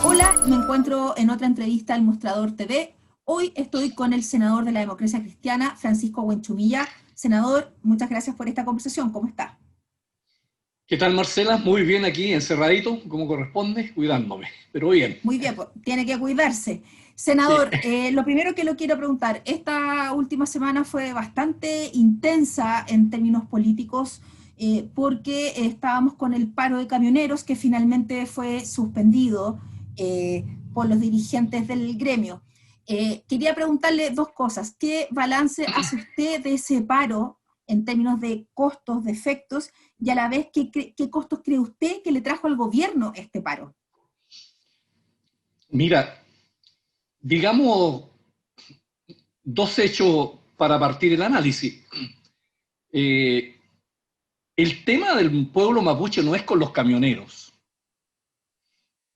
Hola, me encuentro en otra entrevista al Mostrador TV. Hoy estoy con el senador de la Democracia Cristiana, Francisco Buenchumilla. Senador, muchas gracias por esta conversación. ¿Cómo está? ¿Qué tal, Marcela? Muy bien aquí, encerradito, como corresponde, cuidándome, pero bien. Muy bien, pues, tiene que cuidarse. Sí. Senador, lo primero que lo quiero preguntar, esta última semana fue bastante intensa en términos políticos porque estábamos con el paro de camioneros que finalmente fue suspendido por los dirigentes del gremio. Quería preguntarle dos cosas. ¿Qué balance hace usted de ese paro en términos de costos, de efectos, y a la vez qué costos cree usted que le trajo al gobierno este paro? Mira, digamos dos hechos para partir el análisis. Eh, el tema del pueblo mapuche no es con los camioneros.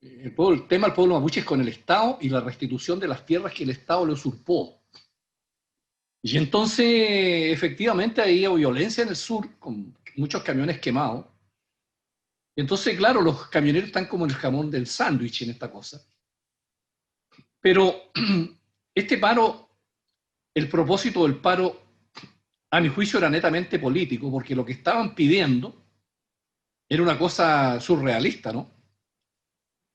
El tema del pueblo mapuche es con el Estado y la restitución de las tierras que el Estado le usurpó. Y entonces, efectivamente, ahí hay violencia en el sur, con muchos camiones quemados. Entonces, claro, los camioneros están como en el jamón del sándwich en esta cosa. Pero este paro, el propósito del paro, a mi juicio, era netamente político, porque lo que estaban pidiendo era una cosa surrealista, ¿no?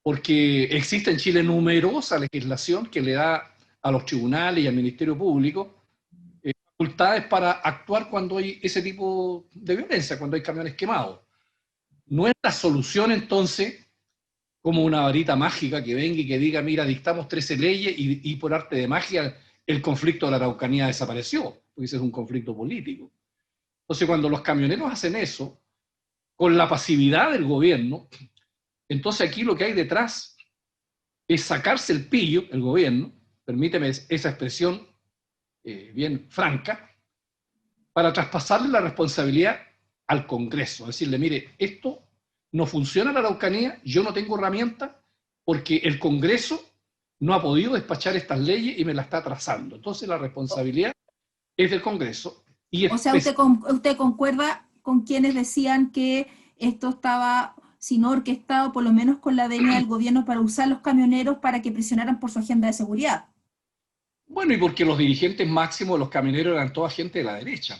Porque existe en Chile numerosa legislación que le da a los tribunales y al Ministerio Público facultades para actuar cuando hay ese tipo de violencia, cuando hay camiones quemados. No es la solución entonces como una varita mágica que venga y que diga, mira, dictamos 13 leyes y por arte de magia el conflicto de la Araucanía desapareció, porque ese es un conflicto político. Entonces, cuando los camioneros hacen eso, con la pasividad del gobierno, entonces aquí lo que hay detrás es sacarse el pillo, el gobierno, permíteme esa expresión bien franca, para traspasarle la responsabilidad al Congreso, decirle, mire, esto no funciona en la Araucanía, yo no tengo herramientas porque el Congreso no ha podido despachar estas leyes y me la está atrasando. Entonces la responsabilidad es del Congreso y O sea, usted concuerda con quienes decían que esto estaba, si no orquestado, por lo menos con la venia del gobierno para usar los camioneros para que presionaran por su agenda de seguridad. bueno, y porque los dirigentes máximos de los camioneros eran toda gente de la derecha.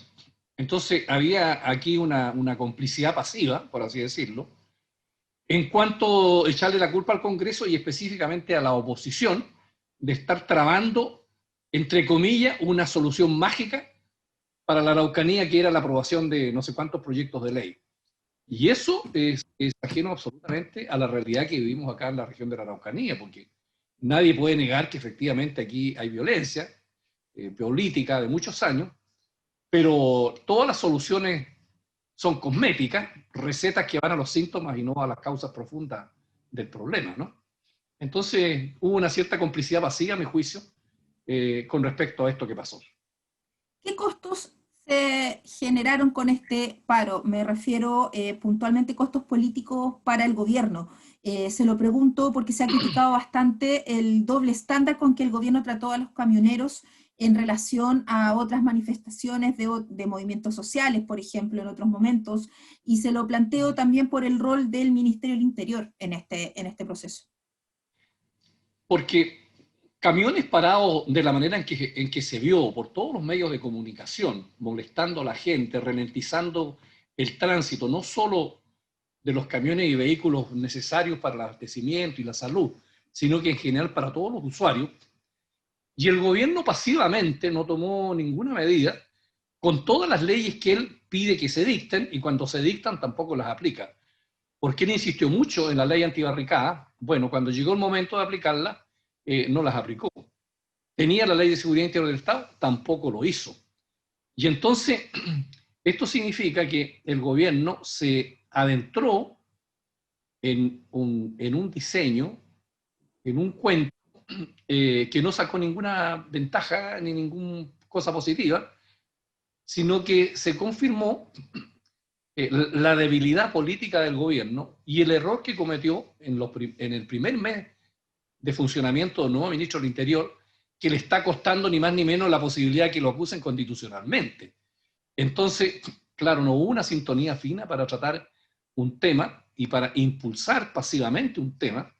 Entonces había aquí una complicidad pasiva, por así decirlo, en cuanto a echarle la culpa al Congreso y específicamente a la oposición de estar trabando, entre comillas, una solución mágica para la Araucanía, que era la aprobación de no sé cuántos proyectos de ley. Y eso es ajeno absolutamente a la realidad que vivimos acá en la región de la Araucanía, porque nadie puede negar que efectivamente aquí hay violencia política de muchos años, pero todas las soluciones son cosméticas, recetas que van a los síntomas y no a las causas profundas del problema, ¿no? Entonces hubo una cierta complicidad vacía, a mi juicio, con respecto a esto que pasó. ¿Qué costos se generaron con este paro? Me refiero puntualmente costos políticos para el gobierno. Se lo pregunto porque se ha criticado bastante el doble estándar con que el gobierno trató a los camioneros en relación a otras manifestaciones de movimientos sociales, por ejemplo, en otros momentos, y se lo planteo también por el rol del Ministerio del Interior en este proceso. Porque camiones parados de la manera en que se vio por todos los medios de comunicación, molestando a la gente, ralentizando el tránsito, no solo de los camiones y vehículos necesarios para el abastecimiento y la salud, sino que en general para todos los usuarios. Y el gobierno pasivamente no tomó ninguna medida con todas las leyes que él pide que se dicten y cuando se dictan tampoco las aplica. Porque él insistió mucho en la ley antibarricada. Bueno, cuando llegó el momento de aplicarla, no las aplicó. Tenía la ley de seguridad interior del Estado, tampoco lo hizo. Y entonces, esto significa que el gobierno se adentró en un diseño, en un cuento, que no sacó ninguna ventaja ni ninguna cosa positiva, sino que se confirmó la debilidad política del gobierno y el error que cometió en el primer mes de funcionamiento del nuevo ministro del Interior, que le está costando ni más ni menos la posibilidad de que lo acusen constitucionalmente. Entonces, claro, no hubo una sintonía fina para tratar un tema y para impulsar pasivamente un tema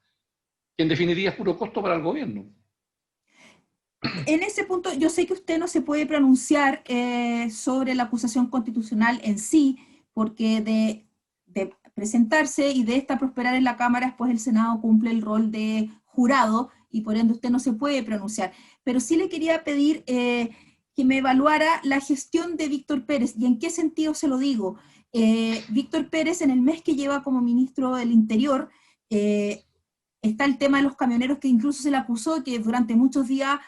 que en definitiva es puro costo para el gobierno. En ese punto, yo sé que usted no se puede pronunciar sobre la acusación constitucional en sí, porque de presentarse y de esta prosperar en la Cámara, después el Senado cumple el rol de jurado y por ende usted no se puede pronunciar. Pero sí le quería pedir que me evaluara la gestión de Víctor Pérez. ¿Y en qué sentido se lo digo? Víctor Pérez, en el mes que lleva como ministro del Interior, está el tema de los camioneros, que incluso se le acusó que durante muchos días,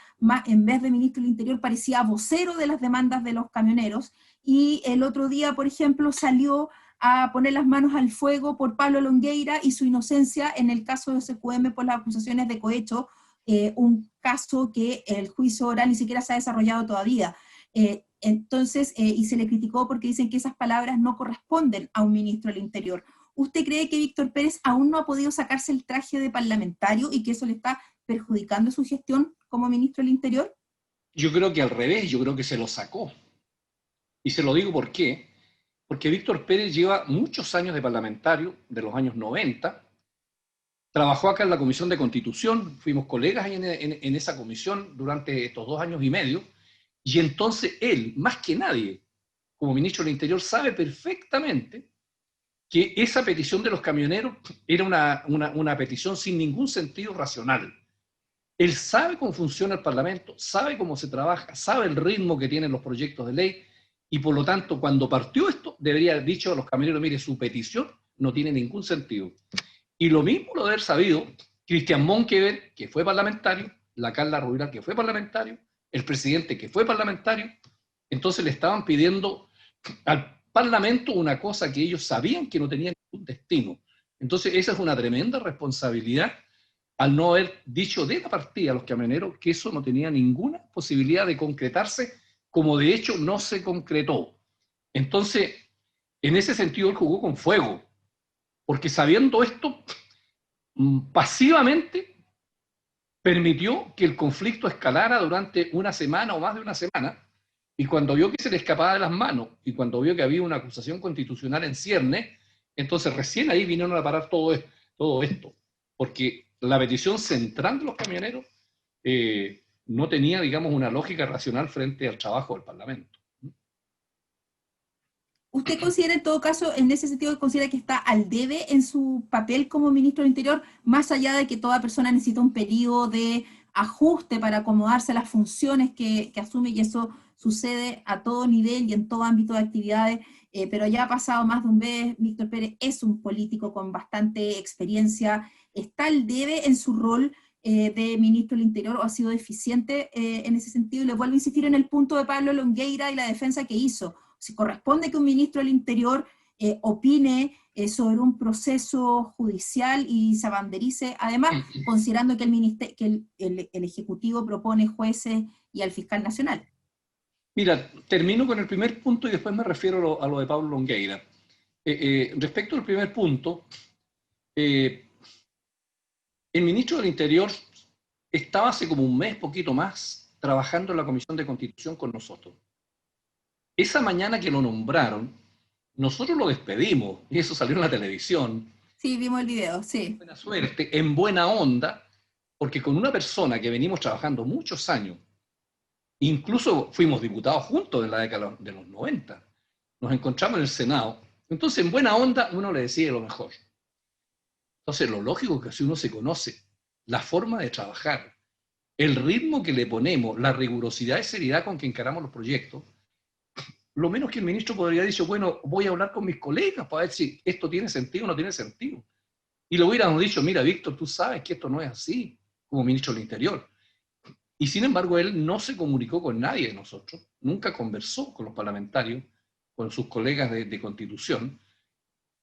en vez de ministro del Interior, parecía vocero de las demandas de los camioneros, y el otro día, por ejemplo, salió a poner las manos al fuego por Pablo Longueira y su inocencia en el caso de SQM por las acusaciones de cohecho, un caso que el juicio oral ni siquiera se ha desarrollado todavía. Entonces, y se le criticó porque dicen que esas palabras no corresponden a un ministro del Interior. ¿Usted cree que Víctor Pérez aún no ha podido sacarse el traje de parlamentario y que eso le está perjudicando su gestión como ministro del Interior? Yo creo que al revés, yo creo que se lo sacó. Y se lo digo por qué. Porque Víctor Pérez lleva muchos años de parlamentario, de los años 90, trabajó acá en la Comisión de Constitución, fuimos colegas en esa comisión durante estos 2 años y medio, y entonces él, más que nadie, como ministro del Interior, sabe perfectamente que esa petición de los camioneros era una petición sin ningún sentido racional. Él sabe cómo funciona el Parlamento, sabe cómo se trabaja, sabe el ritmo que tienen los proyectos de ley, y por lo tanto, cuando partió esto, debería haber dicho a los camioneros, mire, su petición no tiene ningún sentido. Y lo mismo lo debe haber sabido Cristian Monkever, que fue parlamentario, la Carla Rubilar, que fue parlamentario, el presidente, que fue parlamentario. Entonces le estaban pidiendo al Parlamento una cosa que ellos sabían que no tenían ningún destino. Entonces esa es una tremenda responsabilidad al no haber dicho de la partida a los camioneros que eso no tenía ninguna posibilidad de concretarse, como de hecho no se concretó. Entonces, en ese sentido él jugó con fuego, porque sabiendo esto, pasivamente permitió que el conflicto escalara durante una semana o más de una semana, y cuando vio que se le escapaba de las manos, y cuando vio que había una acusación constitucional en cierne, entonces recién ahí vinieron a parar todo esto, porque la petición central de los camioneros no tenía, digamos, una lógica racional frente al trabajo del Parlamento. ¿Usted considera en todo caso, en ese sentido, considera que está al debe en su papel como ministro del Interior, más allá de que toda persona necesita un periodo de ajuste para acomodarse a las funciones que asume, y eso sucede a todo nivel y en todo ámbito de actividades, pero ya ha pasado más de un mes, Víctor Pérez es un político con bastante experiencia, ¿está al debe en su rol de ministro del Interior o ha sido deficiente en ese sentido? Y le vuelvo a insistir en el punto de Pablo Longueira y la defensa que hizo. Si corresponde que un ministro del Interior opine sobre un proceso judicial y se abanderice, además, considerando que el Ejecutivo propone jueces y al fiscal nacional. Mira, termino con el primer punto y después me refiero a lo de Pablo Longueira. Respecto al primer punto, el ministro del Interior estaba hace como un mes, poquito más, trabajando en la Comisión de Constitución con nosotros. Esa mañana que lo nombraron, nosotros lo despedimos, y eso salió en la televisión. Sí, vimos el video, sí. Buena suerte, en buena onda, porque con una persona que venimos trabajando muchos años, incluso fuimos diputados juntos en la década de los 90, nos encontramos en el Senado, entonces en buena onda uno le decía lo mejor. Entonces lo lógico es que si uno se conoce la forma de trabajar, el ritmo que le ponemos, la rigurosidad y seriedad con que encaramos los proyectos, lo menos que el ministro podría haber dicho, bueno, voy a hablar con mis colegas para ver si esto tiene sentido o no tiene sentido. Y le hubiéramos dicho, mira, Víctor, tú sabes que esto no es así, como ministro del Interior. Y sin embargo, él no se comunicó con nadie de nosotros, nunca conversó con los parlamentarios, con sus colegas de Constitución,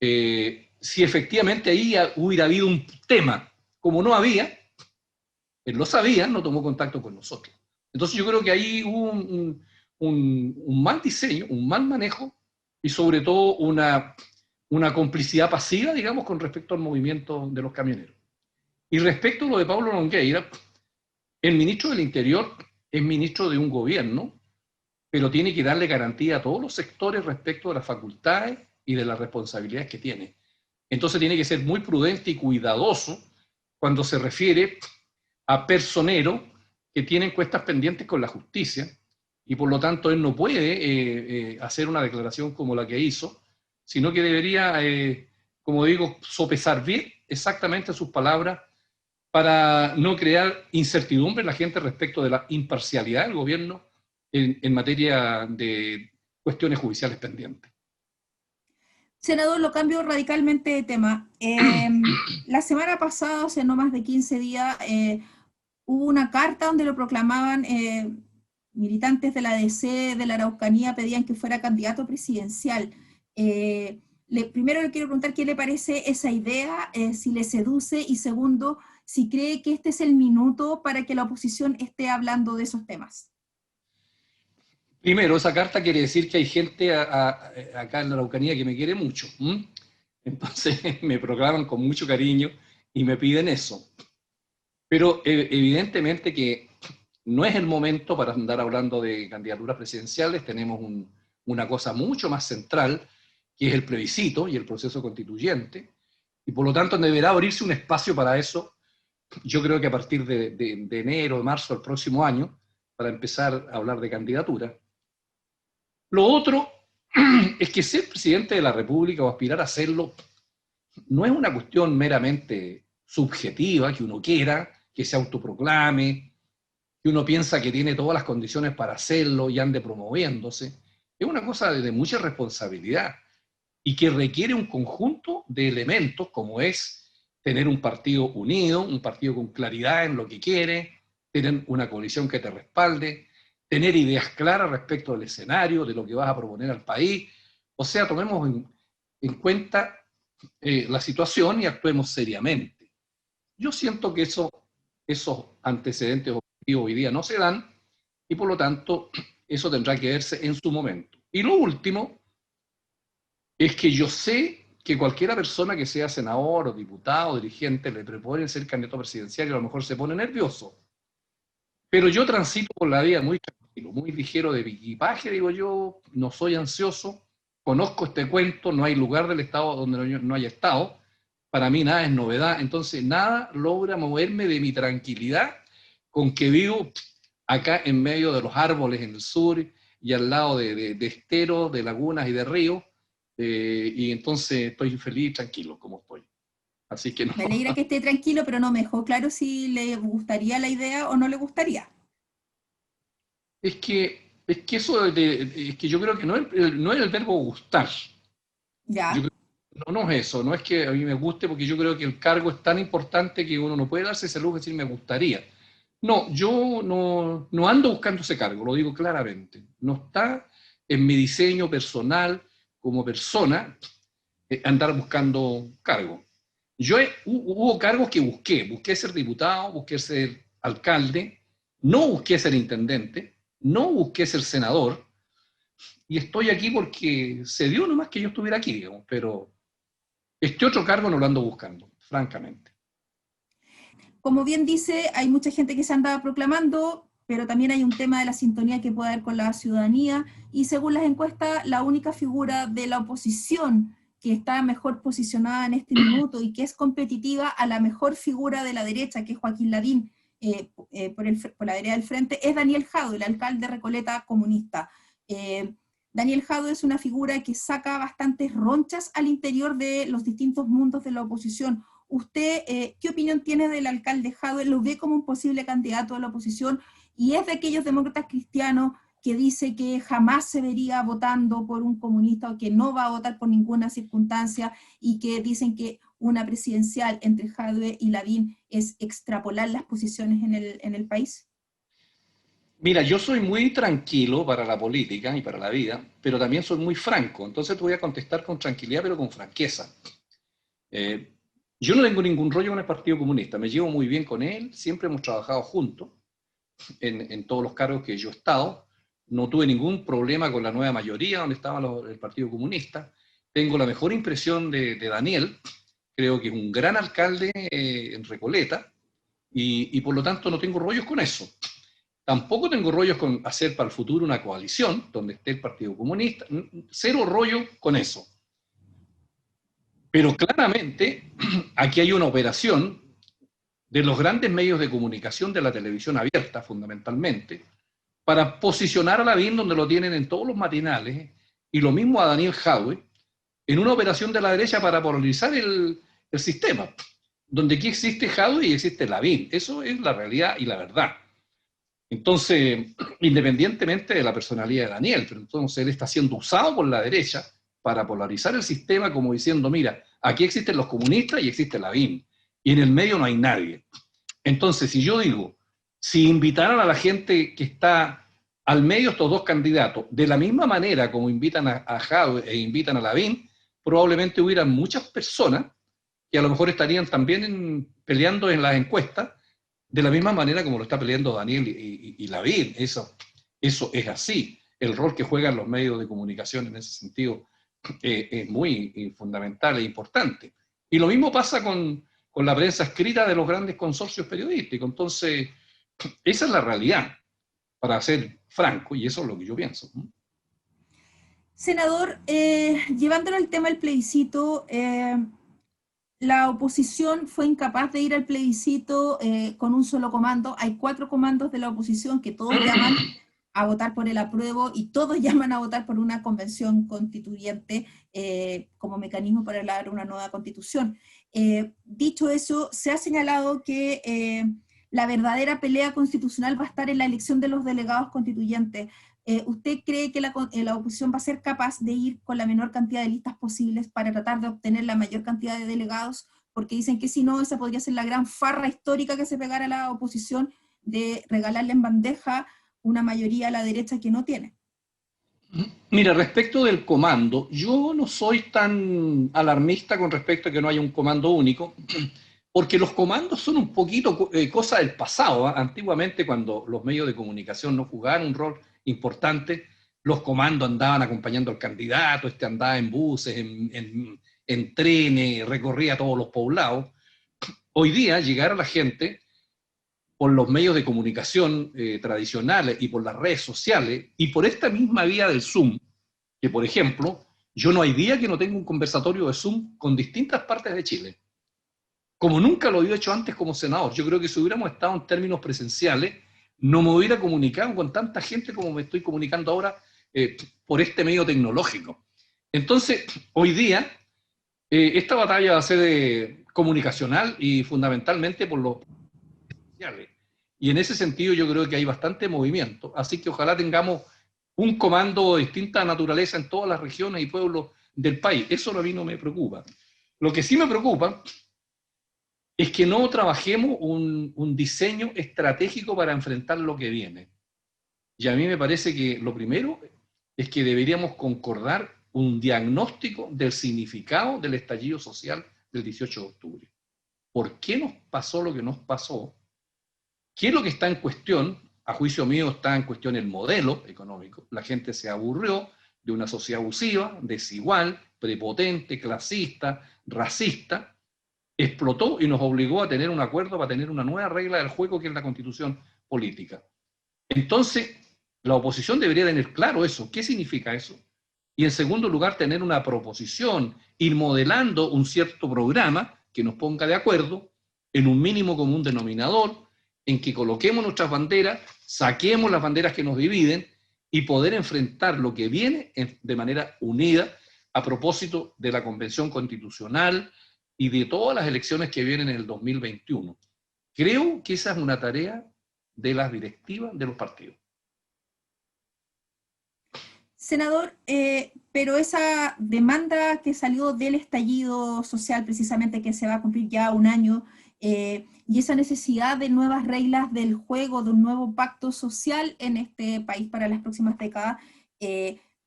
si efectivamente ahí hubiera habido un tema. Como no había, él lo sabía, no tomó contacto con nosotros. Entonces yo creo que ahí hubo un mal diseño, un mal manejo y sobre todo una complicidad pasiva, digamos, con respecto al movimiento de los camioneros. Y respecto a lo de Pablo Longueira, el ministro del Interior es ministro de un gobierno, pero tiene que darle garantía a todos los sectores respecto de las facultades y de las responsabilidades que tiene. Entonces tiene que ser muy prudente y cuidadoso cuando se refiere a personeros que tienen cuestas pendientes con la justicia, y por lo tanto él no puede hacer una declaración como la que hizo, sino que debería, como digo, sopesar bien exactamente sus palabras para no crear incertidumbre en la gente respecto de la imparcialidad del gobierno en materia de cuestiones judiciales pendientes. Senador, lo cambio radicalmente de tema. La semana pasada, o sea, no más de 15 días, hubo una carta donde lo proclamaban militantes de la DC, de la Araucanía, pedían que fuera candidato presidencial. Primero le quiero preguntar qué le parece esa idea, si le seduce, y segundo, si cree que este es el minuto para que la oposición esté hablando de esos temas. Primero, esa carta quiere decir que hay gente acá en la Araucanía que me quiere mucho. Entonces me proclaman con mucho cariño y me piden eso. Pero evidentemente que no es el momento para andar hablando de candidaturas presidenciales. Tenemos una cosa mucho más central, que es el plebiscito y el proceso constituyente, y por lo tanto deberá abrirse un espacio para eso, yo creo que a partir de enero, de marzo del próximo año, para empezar a hablar de candidatura. Lo otro es que ser presidente de la República o aspirar a serlo no es una cuestión meramente subjetiva, que uno quiera, que se autoproclame, que uno piensa que tiene todas las condiciones para hacerlo y ande promoviéndose. Es una cosa de mucha responsabilidad y que requiere un conjunto de elementos, como es tener un partido unido, un partido con claridad en lo que quiere, tener una coalición que te respalde, tener ideas claras respecto del escenario, de lo que vas a proponer al país. O sea, tomemos en cuenta la situación y actuemos seriamente. Yo siento que esos antecedentes objetivos hoy día no se dan, y por lo tanto eso tendrá que verse en su momento. Y lo último es que yo sé que cualquiera persona que sea senador o diputado o dirigente le proponen ser candidato presidencial y a lo mejor se pone nervioso. Pero yo transito por la vida muy tranquilo, muy ligero de equipaje, digo yo, no soy ansioso, conozco este cuento, no hay lugar del Estado donde no haya estado, para mí nada es novedad, entonces nada logra moverme de mi tranquilidad con que vivo acá en medio de los árboles en el sur y al lado de esteros, de lagunas y de ríos, y entonces estoy feliz y tranquilo como estoy. Así que no. Me alegra que esté tranquilo, pero no me dejó claro si le gustaría la idea o no le gustaría. Es que eso es que yo creo que no es el verbo gustar. Yo Ya. creo que no es eso, no es que a mí me guste, porque yo creo que el cargo es tan importante que uno no puede darse ese lujo de decir me gustaría. No, yo no ando buscando ese cargo, lo digo claramente. No está en mi diseño personal como persona andar buscando cargo. Hubo cargos que busqué ser diputado, busqué ser alcalde, no busqué ser intendente, no busqué ser senador, y estoy aquí porque se dio nomás que yo estuviera aquí, digamos, pero este otro cargo no lo ando buscando, francamente. Como bien dice, hay mucha gente que se anda proclamando, pero también hay un tema de la sintonía que puede haber con la ciudadanía, y según las encuestas, la única figura de la oposición que está mejor posicionada en este minuto y que es competitiva a la mejor figura de la derecha, que es Joaquín Lavín, por la vereda del frente, es Daniel Jadue, el alcalde de Recoleta comunista. Daniel Jadue es una figura que saca bastantes ronchas al interior de los distintos mundos de la oposición. ¿Usted qué opinión tiene del alcalde Jadue? ¿Lo ve como un posible candidato a la oposición? ¿Y es de aquellos demócratas cristianos que dice que jamás se vería votando por un comunista o que no va a votar por ninguna circunstancia, y que dicen que una presidencial entre Jadue y Lavín es extrapolar las posiciones en el país? Mira, yo soy muy tranquilo para la política y para la vida, pero también soy muy franco, entonces te voy a contestar con tranquilidad, pero con franqueza. Yo no tengo ningún rollo con el Partido Comunista, me llevo muy bien con él, siempre hemos trabajado juntos en todos los cargos que yo he estado, no tuve ningún problema con la nueva mayoría donde estaba el Partido Comunista, tengo la mejor impresión de Daniel, creo que es un gran alcalde en Recoleta, y por lo tanto no tengo rollos con eso. Tampoco tengo rollos con hacer para el futuro una coalición donde esté el Partido Comunista, cero rollo con eso. Pero claramente aquí hay una operación de los grandes medios de comunicación de la televisión abierta, fundamentalmente, para posicionar a Lavín donde lo tienen en todos los matinales, y lo mismo a Daniel Jadwe, en una operación de la derecha para polarizar el sistema, donde aquí existe Jadwe y existe Lavín. Eso es la realidad y la verdad. Entonces, independientemente de la personalidad de Daniel, pero entonces él está siendo usado por la derecha para polarizar el sistema, como diciendo, mira, aquí existen los comunistas y existe Lavín, y en el medio no hay nadie. Entonces, si yo digo, si invitaran a la gente que está al medio, estos dos candidatos, de la misma manera como invitan a Jadwe e invitan a Lavín, probablemente hubieran muchas personas que a lo mejor estarían también peleando en las encuestas, de la misma manera como lo está peleando Daniel y Lavín. Eso es así. El rol que juegan los medios de comunicación en ese sentido es muy fundamental e importante. Y lo mismo pasa con la prensa escrita de los grandes consorcios periodísticos. Entonces, esa es la realidad, para ser franco, y eso es lo que yo pienso. Senador, llevándolo al tema del plebiscito, la oposición fue incapaz de ir al plebiscito con un solo comando. Hay 4 comandos de la oposición que todos llaman a votar por el apruebo y todos llaman a votar por una convención constituyente como mecanismo para elaborar una nueva constitución. Dicho eso, se ha señalado que la verdadera pelea constitucional va a estar en la elección de los delegados constituyentes. ¿Usted cree que la oposición va a ser capaz de ir con la menor cantidad de listas posibles para tratar de obtener la mayor cantidad de delegados? Porque dicen que si no, esa podría ser la gran farra histórica que se pegara a la oposición de regalarle en bandeja una mayoría a la derecha que no tiene. Mira, respecto del comando, yo no soy tan alarmista con respecto a que no haya un comando único, porque los comandos son un poquito cosa del pasado. Antiguamente, cuando los medios de comunicación no jugaban un rol importante, los comandos andaban acompañando al candidato, andaba en buses, en trenes, recorría todos los poblados. Hoy día, llegar a la gente por los medios de comunicación tradicionales y por las redes sociales y por esta misma vía del Zoom, que por ejemplo, yo no hay día que no tenga un conversatorio de Zoom con distintas partes de Chile, como nunca lo había hecho antes como senador. Yo creo que si hubiéramos estado en términos presenciales, no me hubiera comunicado con tanta gente como me estoy comunicando ahora por este medio tecnológico. Entonces, hoy día, esta batalla va a ser comunicacional y fundamentalmente por los presenciales. Y en ese sentido yo creo que hay bastante movimiento. Así que ojalá tengamos un comando de distinta naturaleza en todas las regiones y pueblos del país. Eso a mí no me preocupa. Lo que sí me preocupa es que no trabajemos un diseño estratégico para enfrentar lo que viene. Y a mí me parece que lo primero es que deberíamos concordar un diagnóstico del significado del estallido social del 18 de octubre. ¿Por qué nos pasó lo que nos pasó? ¿Qué es lo que está en cuestión? A juicio mío está en cuestión el modelo económico. La gente se aburrió de una sociedad abusiva, desigual, prepotente, clasista, racista, explotó y nos obligó a tener un acuerdo para tener una nueva regla del juego que es la constitución política. Entonces, la oposición debería tener claro eso. ¿Qué significa eso? Y en segundo lugar, tener una proposición, ir modelando un cierto programa que nos ponga de acuerdo en un mínimo común denominador, en que coloquemos nuestras banderas, saquemos las banderas que nos dividen y poder enfrentar lo que viene de manera unida a propósito de la Convención Constitucional y de todas las elecciones que vienen en el 2021. Creo que esa es una tarea de las directivas de los partidos. Senador, pero esa demanda que salió del estallido social, precisamente que se va a cumplir ya un año, y esa necesidad de nuevas reglas del juego, de un nuevo pacto social en este país para las próximas décadas,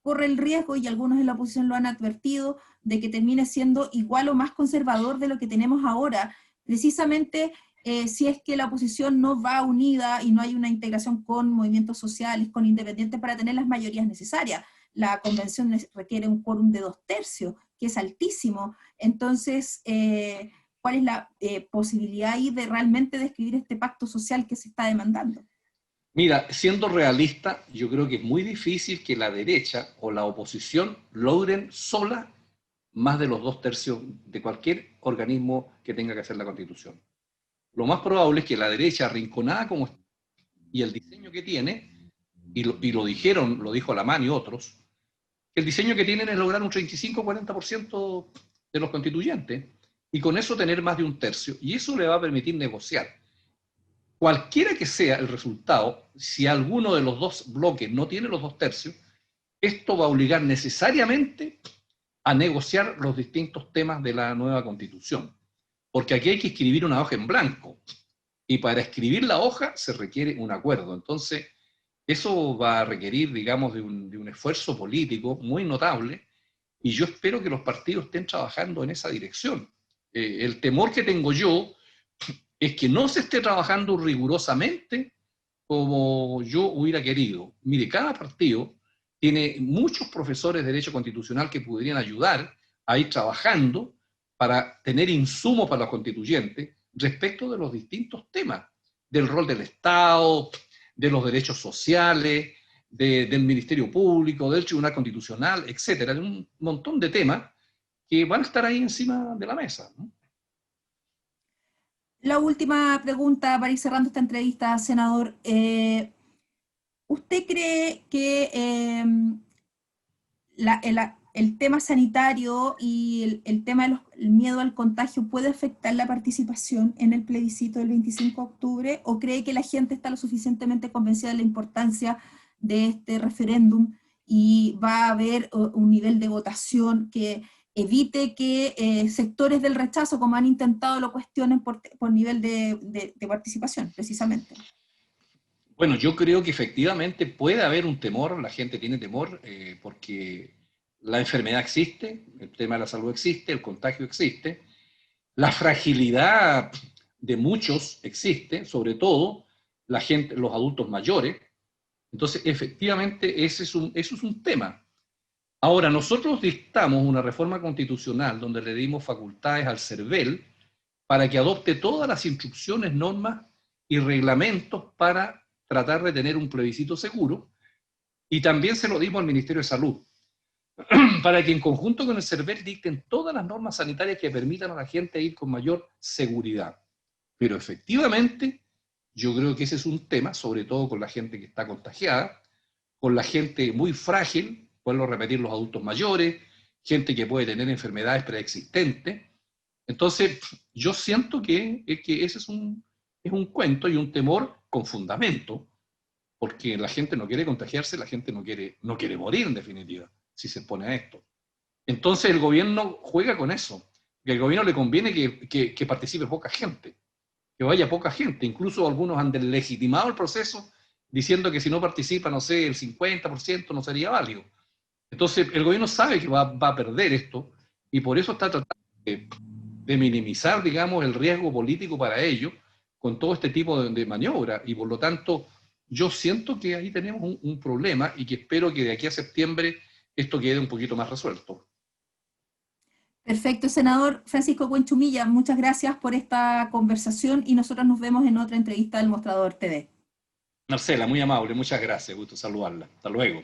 corre el riesgo, y algunos de la oposición lo han advertido, de que termine siendo igual o más conservador de lo que tenemos ahora, precisamente si es que la oposición no va unida y no hay una integración con movimientos sociales, con independientes para tener las mayorías necesarias. La convención requiere un quórum de 2/3, que es altísimo. Entonces, ¿cuál es la posibilidad ahí de realmente describir este pacto social que se está demandando? Mira, siendo realista, yo creo que es muy difícil que la derecha o la oposición logren sola más de los 2/3 de cualquier organismo que tenga que hacer la Constitución. lo más probable es que la derecha, arrinconada como está, y el diseño que tiene, y lo dijeron, lo dijo Alamán y otros, que el diseño que tienen es lograr un 35-40% de los constituyentes, y con eso tener más de un tercio, y eso le va a permitir negociar. Cualquiera que sea el resultado, si alguno de los dos bloques no tiene los 2 tercios, esto va a obligar necesariamente a negociar los distintos temas de la nueva Constitución. Porque aquí hay que escribir una hoja en blanco. Y para escribir la hoja se requiere un acuerdo. Entonces, eso va a requerir, digamos, de un esfuerzo político muy notable. Y yo espero que los partidos estén trabajando en esa dirección. El temor que tengo yo es que no se esté trabajando rigurosamente como yo hubiera querido. Mire, cada partido tiene muchos profesores de Derecho Constitucional que podrían ayudar a ir trabajando para tener insumos para los constituyentes respecto de los distintos temas, del rol del Estado, de los derechos sociales, del Ministerio Público, del Tribunal Constitucional, etcétera, de un montón de temas que van a estar ahí encima de la mesa, ¿no? La última pregunta para ir cerrando esta entrevista, senador. ¿Usted cree que el tema sanitario y el tema del miedo al contagio puede afectar la participación en el plebiscito del 25 de octubre? ¿O cree que la gente está lo suficientemente convencida de la importancia de este referéndum y va a haber un nivel de votación que evite que sectores del rechazo, como han intentado, lo cuestionen por nivel de participación, precisamente? Bueno, yo creo que efectivamente puede haber un temor, la gente tiene temor, porque la enfermedad existe, el tema de la salud existe, el contagio existe, la fragilidad de muchos existe, sobre todo la gente, los adultos mayores. Entonces, efectivamente, eso es un tema. Ahora, nosotros dictamos una reforma constitucional donde le dimos facultades al CERVEL para que adopte todas las instrucciones, normas y reglamentos para tratar de tener un plebiscito seguro, y también se lo dimos al Ministerio de Salud, para que en conjunto con el CERVEL dicten todas las normas sanitarias que permitan a la gente ir con mayor seguridad. Pero efectivamente, yo creo que ese es un tema, sobre todo con la gente que está contagiada, con la gente muy frágil, vuelvo a repetir, los adultos mayores, gente que puede tener enfermedades preexistentes. Entonces, yo siento que ese es un cuento y un temor con fundamento, porque la gente no quiere contagiarse, la gente no quiere morir en definitiva, si se pone a esto. Entonces el gobierno juega con eso, que al gobierno le conviene que participe poca gente, que vaya poca gente. Incluso algunos han deslegitimado el proceso diciendo que si no participa, no sé, el 50% no sería válido. Entonces el gobierno sabe que va a perder esto y por eso está tratando de minimizar, digamos, el riesgo político para ello con todo este tipo de maniobra, y por lo tanto yo siento que ahí tenemos un problema y que espero que de aquí a septiembre esto quede un poquito más resuelto. Perfecto, senador Francisco Cuenchumilla, muchas gracias por esta conversación y nosotros nos vemos en otra entrevista del Mostrador TV. Marcela, muy amable, muchas gracias, gusto saludarla. Hasta luego.